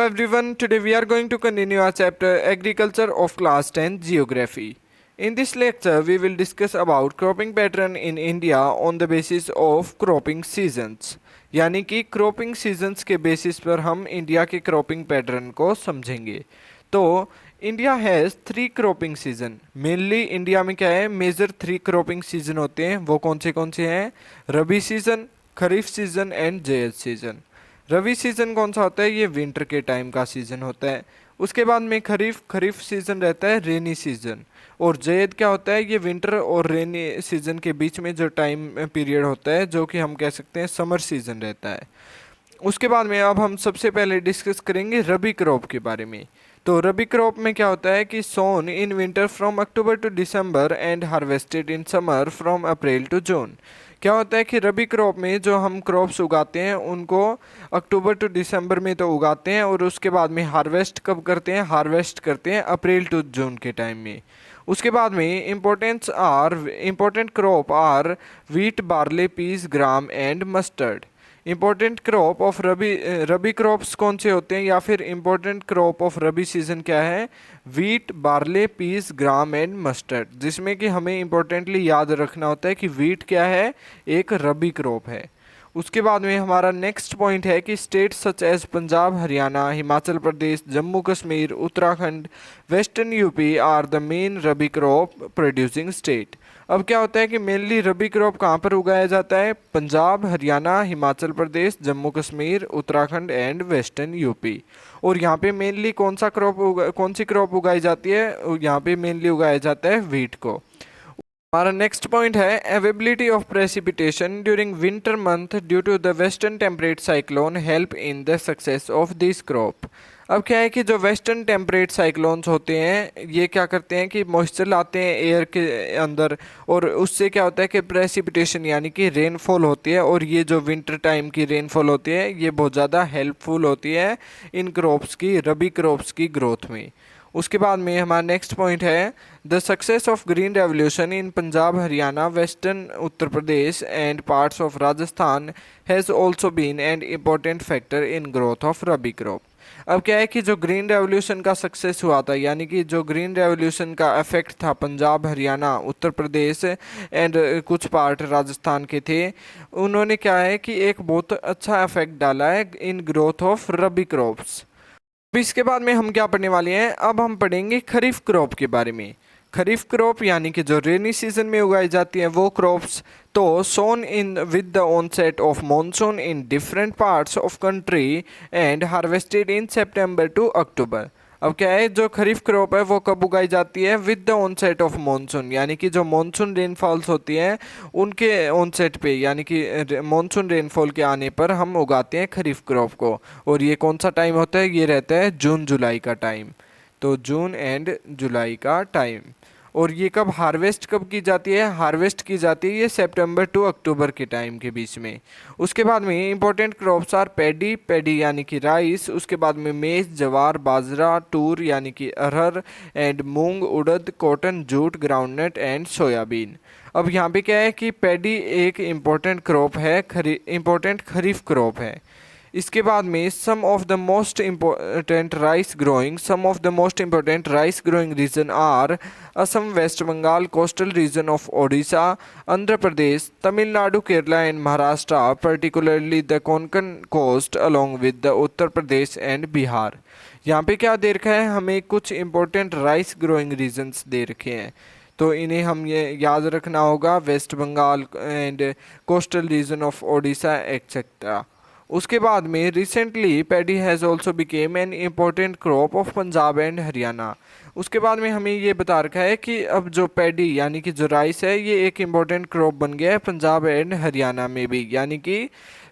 Everyone, today we are going to continue our chapter Agriculture of Class 10 Geography. In this lecture, we will discuss about cropping pattern in India on the basis of cropping seasons. यानी कि cropping seasons के basis पर हम India के cropping pattern को समझेंगे। तो India has 3 cropping season. Mainly India में क्या है, मेजर 3 क्रॉपिंग सीजन होते हैं। वो कौन से हैं? रबी सीजन, खरीफ सीजन एंड जायद सीजन। रबी सीज़न कौन सा होता है? ये विंटर के टाइम का सीज़न होता है। उसके बाद में खरीफ सीज़न रहता है, रेनी सीज़न। और जैद क्या होता है? ये विंटर और रेनी सीज़न के बीच में जो टाइम पीरियड होता है, जो कि हम कह सकते हैं समर सीज़न रहता है। उसके बाद में अब हम सबसे पहले डिस्कस करेंगे रबी क्रॉप के बारे में। तो रबी क्रॉप में क्या होता है कि sown in winter from October to December and harvested in summer from April to June. क्या होता है कि रबी क्रॉप में जो हम क्रॉप्स उगाते हैं उनको अक्टूबर टू दिसंबर में तो उगाते हैं, और उसके बाद में हार्वेस्ट कब करते हैं? हार्वेस्ट करते हैं अप्रैल टू जून के टाइम में। उसके बाद में important crop are wheat, barley, peas, gram and mustard. Important crop of rabi crops कौन से होते हैं, या फिर important crop of rabi season क्या है? Wheat, barley, peas, gram and mustard. जिसमें कि हमें इम्पोर्टेंटली याद रखना होता है कि वीट क्या है? एक रबी क्रॉप है। उसके बाद में हमारा नेक्स्ट पॉइंट है कि state such as Punjab, Haryana, Himachal Pradesh, Jammu Kashmir, Uttarakhand, western UP are the main rabi crop producing state. अब क्या होता है कि मेनली रबी क्रॉप कहाँ पर उगाया जाता है? Punjab, Haryana, Himachal Pradesh, Jammu Kashmir, Uttarakhand and western UP. और यहाँ पे मेनली कौन सी क्रॉप उगाई जाती है? यहाँ पे मेनली उगाया जाता है वीट को। हमारा नेक्स्ट पॉइंट है availability of precipitation during winter month due to the western temperate cyclone help in the success of this crop. अब क्या है कि जो वेस्टर्न टेम्परेट साइक्लोन्स होते हैं, ये क्या करते हैं कि मॉइस्चर लाते हैं एयर के अंदर, और उससे क्या होता है कि प्रेसिपिटेशन यानी कि रेनफॉल होती है। और ये जो विंटर टाइम की रेनफॉल होती है, ये बहुत ज़्यादा हेल्पफुल होती है इन क्रॉप्स की, रबी क्रॉप्स की ग्रोथ में। उसके बाद में हमारा नेक्स्ट पॉइंट है the success of green revolution in Punjab, Haryana, western Uttar Pradesh and parts of Rajasthan has also been an important factor in growth of rabi crop. अब क्या है कि जो ग्रीन रेवोल्यूशन का सक्सेस हुआ था, यानी कि जो ग्रीन रेवोल्यूशन का इफेक्ट था पंजाब, हरियाणा, उत्तर प्रदेश एंड कुछ पार्ट राजस्थान के थे, उन्होंने क्या है कि एक बहुत अच्छा इफेक्ट डाला है इन ग्रोथ ऑफ रबी क्रॉप्स। अब इसके बाद में हम क्या पढ़ने वाले हैं? अब हम पढ़ेंगे खरीफ क्रॉप के बारे में। खरीफ क्रॉप यानी कि जो रेनी सीजन में उगाई जाती हैं वो क्रॉप्स। तो sown in with the onset of monsoon in different parts of country and harvested in September to October. अब क्या है, जो खरीफ क्रॉप है वो कब उगाई जाती है? With the onset of monsoon, यानी कि जो मॉनसून रेनफॉल्स होती हैं उनके ऑनसेट पे, यानी कि मॉनसून रेनफॉल के आने पर हम उगाते हैं खरीफ क्रॉप को। और ये कौन सा टाइम होता है? ये रहता है जून जुलाई का टाइम। तो जून एंड जुलाई का टाइम। और ये कब की जाती है? हार्वेस्ट की जाती है ये सितंबर टू अक्टूबर के टाइम के बीच में। उसके बाद में इंपॉर्टेंट क्रॉप्स आर पैडी यानी कि राइस, उसके बाद में मेज, जवार, बाजरा, टूर यानी कि arhar and moong, urad, cotton, jute, groundnut and soybean. अब यहाँ पे क्या है कि पैडी एक इम्पोर्टेंट क्रॉप है, इम्पोर्टेंट खरीफ क्रॉप है। इसके बाद में some of the most important rice growing region are Assam, waste Bengal, coastal region of Odisha, Andhra Pradesh, Tamil Nadu, Kerala and Maharashtra, particularly the Konkan coast along with the Uttar Pradesh and Bihar. यहाँ पे क्या दे रखा है? हमें कुछ इम्पोर्टेंट राइस ग्रोइंग रीजन्स दे रखे हैं, तो इन्हें हम ये याद रखना होगा, West Bengal and coastal region of Odisha etcetera. उसके बाद में recently paddy has also became an important crop of Punjab and Haryana. उसके बाद में हमें ये बता रखा है कि अब जो पैडी यानी कि जो राइस है, ये एक इम्पोर्टेंट क्रॉप बन गया है पंजाब एंड हरियाणा में भी, यानी कि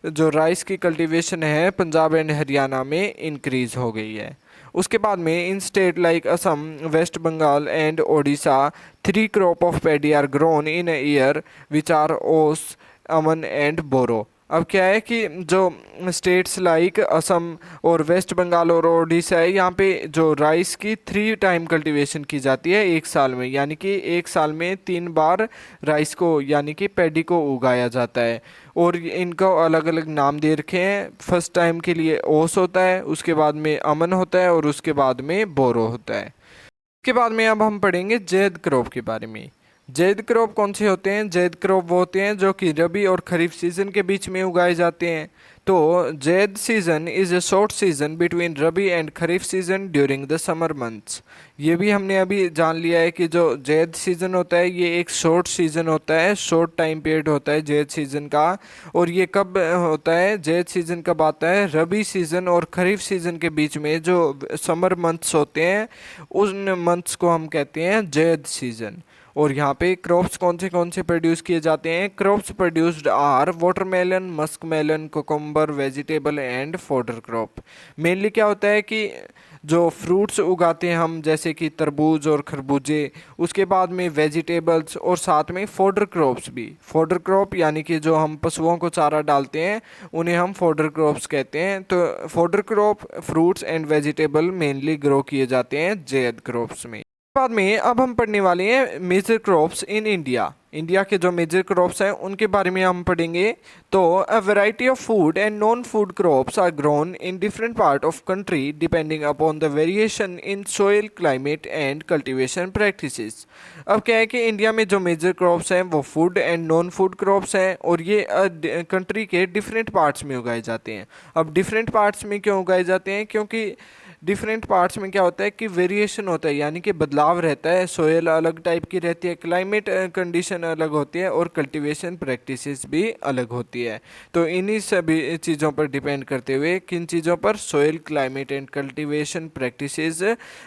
जो राइस की कल्टीवेशन है पंजाब एंड हरियाणा में इंक्रीज हो गई है। उसके बाद में in state like Assam, waste Bengal and Odisha 3 crop of paddy are grown in a year which are aus, aman and बोरो। अब क्या है कि जो स्टेट्स लाइक असम और वेस्ट बंगाल और उड़ीसा है, यहाँ पे जो राइस की 3 टाइम कल्टीवेशन की जाती है एक साल में, यानी कि एक साल में 3 बार राइस को यानी कि पैडी को उगाया जाता है। और इनको अलग अलग नाम दे रखे हैं। फर्स्ट टाइम के लिए ओस होता है, उसके बाद में अमन होता है और उसके बाद में बोरो होता है। इसके बाद में अब हम पढ़ेंगे जैद क्रॉप के बारे में। जैद क्रॉप कौन से होते हैं? जैद क्रॉप वो होते हैं जो कि रबी और खरीफ सीजन के बीच में उगाए जाते हैं। तो Zaid season is a short season between rabi and kharif season during the summer months. ये भी हमने अभी जान लिया है कि जो जैद सीजन होता है ये एक शॉर्ट सीजन होता है, शॉर्ट टाइम पीरियड होता है जैद सीजन का। और ये कब होता है? जैद सीजन कब आता है? रबी सीजन और खरीफ सीजन के बीच में जो समर मंथ्स होते हैं उन मंथ्स को हम कहते हैं जैद सीजन। और यहाँ पे क्रॉप्स कौन से प्रोड्यूस किए जाते हैं? Crops produced are watermelon, musk melon, cucumber, vegetable and fodder crop. Mainly क्या होता है कि जो फ्रूट्स उगाते हैं हम, जैसे कि तरबूज और खरबूजे, उसके बाद में वेजिटेबल्स और साथ में फॉडर क्रॉप्स भी। फॉडर क्रॉप यानी कि जो हम पशुओं को चारा डालते हैं उन्हें हम फॉडर क्रॉप्स कहते हैं। तो fodder crop, fruits and vegetable mainly grow किए जाते हैं जैद क्रॉप्स में। बाद में अब हम पढ़ने वाले हैं major crops in India. India के जो मेजर क्रॉप्स हैं उनके बारे में हम पढ़ेंगे। तो a variety of food and non food crops are grown in different part of country depending upon the variation in soil, climate and cultivation practices. अब क्या है कि इंडिया में जो मेजर क्रॉप्स हैं वो food and non food crops हैं और ये कंट्री के डिफरेंट पार्ट्स में उगाए जाते हैं। अब डिफरेंट पार्ट्स में क्यों उगाए जाते हैं? क्योंकि डिफरेंट पार्ट्स में क्या होता है कि वेरिएशन होता है, यानी कि बदलाव रहता है। सोयल अलग टाइप की रहती है, क्लाइमेट कंडीशन अलग होती है और कल्टीवेशन प्रैक्टिसेस भी अलग होती है। तो इन्हीं सभी चीज़ों पर डिपेंड करते हुए, किन चीज़ों पर? Soil, climate and cultivation practices,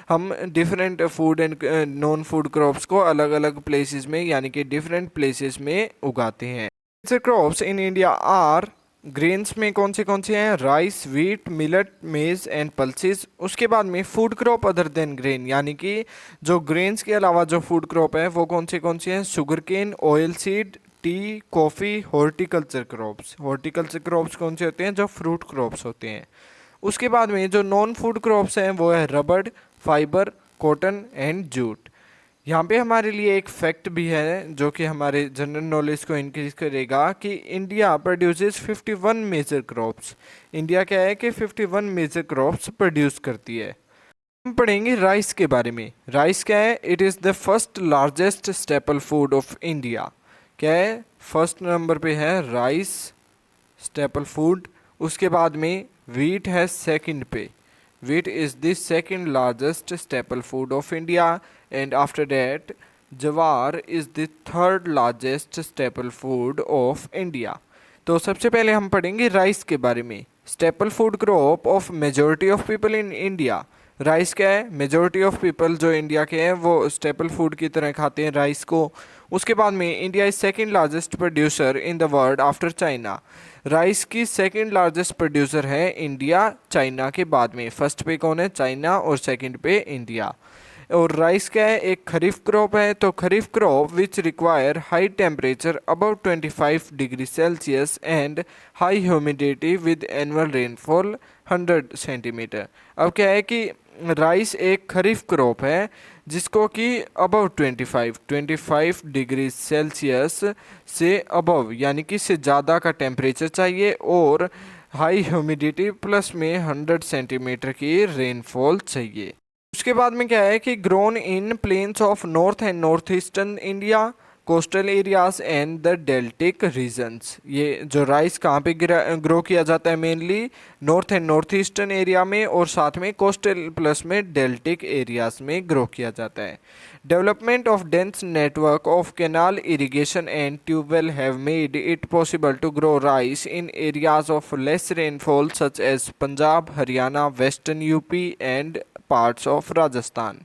हम different food and non food crops को अलग अलग प्लेसेस में यानी कि डिफरेंट प्लेसेस में उगाते हैं। Crops in India are, grains में कौन से हैं? Rice, wheat, millet, maize and pulses. उसके बाद में food crop other than grain, यानी कि जो ग्रेन्स के अलावा जो फूड क्रॉप है वो कौन से हैं? Sugar cane, oil seed, tea, coffee, horticulture crops. Horticulture crops कौन से होते हैं? जो फ्रूट क्रॉप्स होते हैं। उसके बाद में जो नॉन फूड क्रॉप्स हैं वो है रबड़, फाइबर, कॉटन एंड जूट। यहाँ पे हमारे लिए एक फैक्ट भी है जो कि हमारे जनरल नॉलेज को इंक्रीज करेगा कि India produces 51 major crops. India क्या है कि 51 मेजर क्रॉप्स प्रोड्यूस करती है। हम पढ़ेंगे राइस के बारे में। राइस क्या है? It is the first largest staple food of India. क्या है? फर्स्ट नंबर पे है राइस, स्टेपल फूड। उसके बाद में व्हीट है सेकंड पे। Wheat is the second largest staple food of India, and after that, jawar is the third largest staple food of India. तो सबसे पहले हम पढ़ेंगे राइस के बारे में। Staple food crop of majority of people in India. Rice क्या है? मेजोरिटी ऑफ पीपल जो इंडिया के हैं वो स्टेपल फूड की तरह खाते हैं राइस को। उसके बाद में India is second largest producer in the world after China. Rice की सेकेंड लार्जेस्ट प्रोड्यूसर है इंडिया चाइना के बाद में। फर्स्ट पे कौन है? चाइना और सेकेंड पे इंडिया। और राइस क्या है? एक खरीफ क्रॉप है। तो kharif crop which require high temperature above 25 degree Celsius and high humidity with annual rainfall 100 centimetre. अब क्या है कि राइस एक खरीफ क्रॉप है जिसको कि अबव 25 डिग्री सेल्सियस से अबव यानी कि से ज़्यादा का टेम्परेचर चाहिए और हाई ह्यूमिडिटी प्लस में 100 सेंटीमीटर की रेनफॉल चाहिए। उसके बाद में क्या है कि grown in plains of north and north eastern India, coastal areas and the deltaic regions. ये जो राइस कहाँ पे ग्रो किया जाता है? Mainly north and north eastern area में और साथ में कोस्टल प्लस में डेल्टिक एरियाज में ग्रो किया जाता है। Development of dense network of canal irrigation and tubewell have made it possible to grow rice in areas of less rainfall such as Punjab, Haryana, western UP and parts of Rajasthan.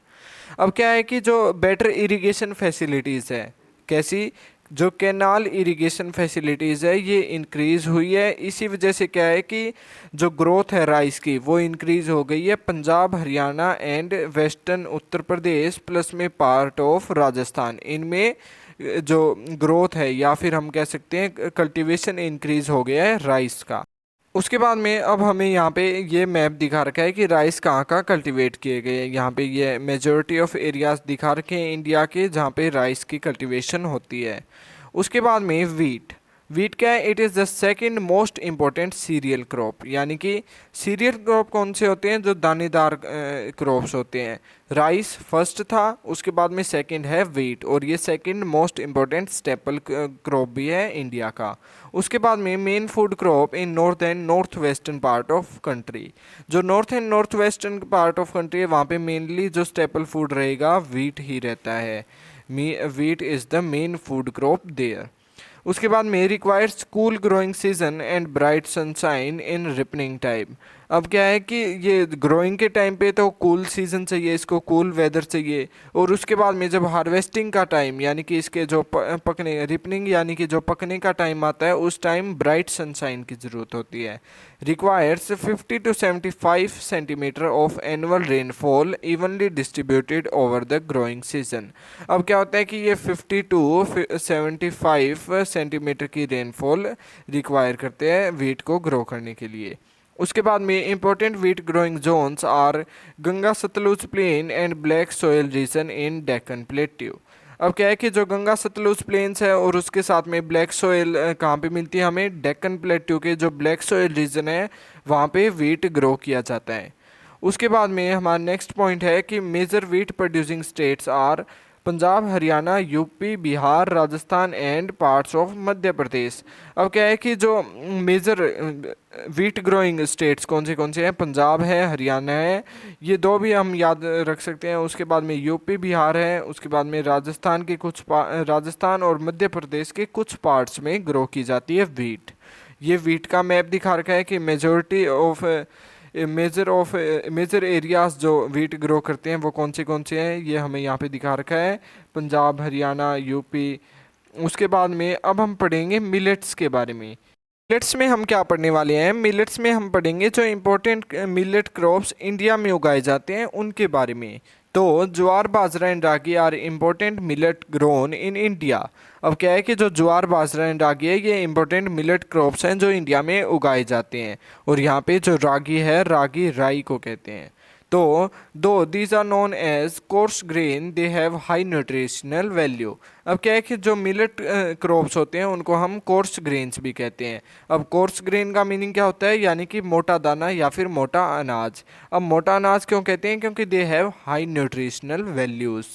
अब क्या है कि जो better irrigation facilities है, कैसी? जो canal irrigation facilities है ये इंक्रीज़ हुई है। इसी वजह से क्या है कि जो ग्रोथ है राइस की वो इंक्रीज़ हो गई है Punjab, Haryana and western Uttar Pradesh plus में पार्ट ऑफ राजस्थान। इनमें जो ग्रोथ है या फिर हम कह सकते हैं कल्टीवेशन इंक्रीज हो गया है राइस का। उसके बाद में अब हमें यहाँ पे ये मैप दिखा रखा है कि राइस कहाँ कहाँ कल्टीवेट किए गए हैं। यहाँ पे ये मेजॉरिटी ऑफ एरियाज दिखा रखे हैं इंडिया के जहाँ पे राइस की कल्टीवेशन होती है। उसके बाद में वीट। वीट क्या है? It is the second most important cereal crop, यानी कि सीरियल क्रॉप कौन से होते हैं? जो दानेदार क्रॉप्स होते हैं। राइस फर्स्ट था, उसके बाद में सेकंड है वीट, और ये second most important staple crop भी है इंडिया का। उसके बाद में main food crop in north and north western part of country. जो north and north western part of country है वहाँ पे मेनली जो स्टेपल फूड रहेगा वीट ही रहता है। Wheat is the main food crop there. उसके बाद में requires cool growing season and bright sunshine in ripening time. अब क्या है कि ये ग्रोइंग के टाइम पे तो कूल सीज़न चाहिए, इसको कूल वेदर चाहिए, और उसके बाद में जब हार्वेस्टिंग का टाइम यानी कि इसके जो पकने रिपनिंग यानी कि जो पकने का टाइम आता है उस टाइम ब्राइट सनशाइन की ज़रूरत होती है। Requires 50 to 75 centimetre of annual rainfall evenly distributed over the growing season. अब क्या होता है कि ये 50 to 75 सेंटीमीटर की रेनफॉल रिक्वायर करते हैं वीट को ग्रो करने के लिए। उसके बाद में important wheat growing zones are Ganga Satluj plain and black soil region in Deccan plateau. अब क्या है कि जो गंगा सतलुज प्लेन्स है और उसके साथ में ब्लैक सोयल कहाँ पे मिलती है हमें? डेक्कन प्लेट्यू के जो ब्लैक सोयल रीजन है वहाँ पे वीट ग्रो किया जाता है। उसके बाद में हमारा नेक्स्ट पॉइंट है कि major wheat producing states are Punjab, Haryana, UP, Bihar, Rajasthan and parts of Madhya Pradesh. अब क्या है कि जो मेजर वीट ग्रोइंग स्टेट्स कौन से हैं? पंजाब है, हरियाणा है, ये दो भी हम याद रख सकते हैं। उसके बाद में यूपी, बिहार है, उसके बाद में राजस्थान के राजस्थान और मध्य प्रदेश के कुछ पार्ट्स में ग्रो की जाती है वीट। ये वीट का मैप दिखा रखा है कि मेजर एरियाज जो वीट ग्रो करते हैं वो कौन से हैं, ये हमें यहाँ पे दिखा रखा है। पंजाब, हरियाणा, यूपी। उसके बाद में अब हम पढ़ेंगे मिलेट्स के बारे में। मिलेट्स में हम क्या पढ़ने वाले हैं? मिलेट्स में हम पढ़ेंगे जो इम्पोर्टेंट मिलेट क्रॉप्स इंडिया में उगाए जाते हैं उनके बारे में। तो jowar, bajra and ragi are important millet grown in India. अब क्या है कि जो ज्वार, बाजरा एंड रागी है ये इम्पोर्टेंट मिलेट क्रॉप्स हैं जो इंडिया में उगाए जाते हैं। और यहाँ पे जो रागी है, रागी राई को कहते हैं। तो दो these are known as coarse grain they have high nutritional value. अब क्या है कि जो मिलेट क्रॉप्स होते हैं उनको हम कोर्स ग्रेन्स भी कहते हैं। अब कोर्स ग्रेन का मीनिंग क्या होता है? यानी कि मोटा दाना या फिर मोटा अनाज। अब मोटा अनाज क्यों कहते हैं? क्योंकि दे हैव हाई न्यूट्रिशनल वैल्यूज़।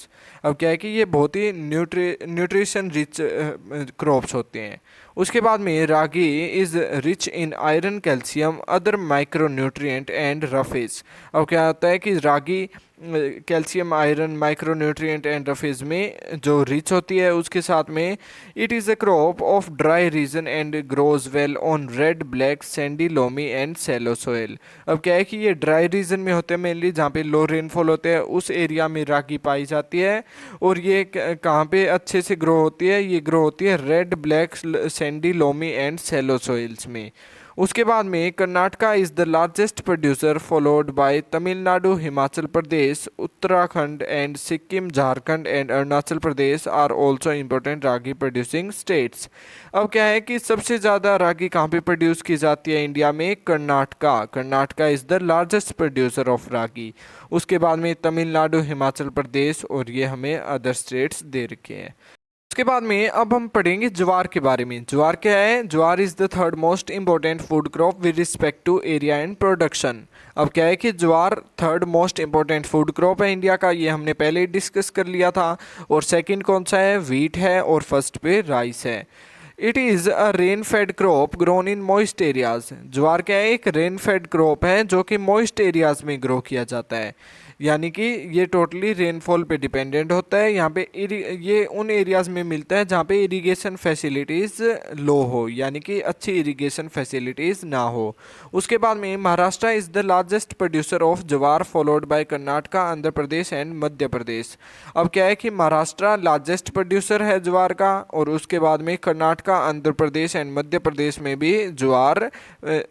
अब क्या है कि ये बहुत ही न्यूट्रिशन रिच क्रॉप्स होते हैं। उसके बाद में ragi is rich in iron, calcium, other micronutrient and roughage. अब क्या होता है कि ragi calcium, iron, micronutrient and roughage में जो रिच होती है, उसके साथ में it is a crop of dry region and grows well on red, black, sandy, loamy and shallow soil. अब क्या है कि ये ड्राई रीजन में होते हैं मेनली, जहाँ पे लो रेनफॉल होते हैं उस एरिया में रागी पाई जाती है। और ये कहाँ पे अच्छे से ग्रो होती है? ये ग्रो होती है red, black, sandy, loamy and shallow soils में। उसके बाद में Karnataka is the largest producer followed by Tamil Nadu, Himachal Pradesh, Uttarakhand and Sikkim, Jharkhand and Arunachal Pradesh are also important ragi producing states. अब क्या है कि सबसे ज़्यादा रागी कहाँ पे प्रोड्यूस की जाती है इंडिया में? Karnataka. Karnataka is the largest producer of ragi. उसके बाद में तमिलनाडु, हिमाचल प्रदेश, और ये हमें अदर स्टेट्स दे रखे हैं। उसके बाद में अब हम पढ़ेंगे ज्वार के बारे में। ज्वार क्या है? Jowar is the third most important food crop with respect to area and production. अब क्या है कि jowar third most important food crop है इंडिया का, ये हमने पहले ही डिस्कस कर लिया था। और सेकंड कौन सा है? वीट है, और फर्स्ट पे राइस है। It is a rain fed crop grown in moist areas. Jowar क्या है? एक रेन फेड क्रॉप है जो कि मॉइस्ट एरियाज में ग्रो किया जाता है, यानी कि ये टोटली रेनफॉल पे डिपेंडेंट होता है। यहाँ पे ये उन एरियाज़ में मिलता है जहाँ पे इरिगेशन फैसिलिटीज़ लो हो, यानी कि अच्छी इरिगेशन फैसिलिटीज़ ना हो। उसके बाद में Maharashtra is the largest producer of jowar followed by Karnataka, Andhra Pradesh and Madhya Pradesh. अब क्या है कि महाराष्ट्र लार्जेस्ट प्रोड्यूसर है ज्वार का, और उसके बाद में कर्नाटका, आंध्र प्रदेश एंड मध्य प्रदेश में भी ज्वार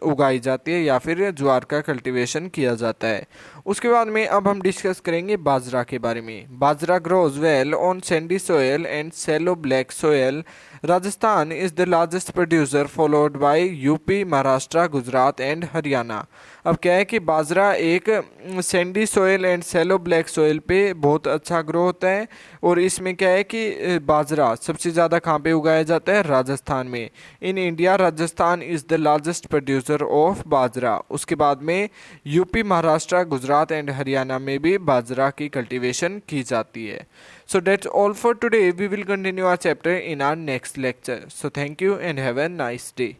उगाई जाती है या फिर ज्वार का कल्टीवेशन किया जाता है। उसके बाद में अब हम डिस्कस करेंगे बाजरा के बारे में। Bajra grows well on sandy soil and shallow black soil. Rajasthan is the largest producer followed by UP, Maharashtra, Gujarat and Haryana. अब क्या है कि बाजरा एक sandy soil and shallow black soil पे बहुत अच्छा ग्रो होता है, और इसमें क्या है कि बाजरा सबसे ज़्यादा कहाँ पे उगाया जाता है, राजस्थान में। In India Rajasthan is the largest producer of bajra. उसके बाद में यूपी, महाराष्ट्र, गुजरात एंड हरियाणा में भी बाजरा की कल्टीवेशन की जाती है। So that's all for today. We will continue our chapter in our next lecture. So thank you and have a nice day.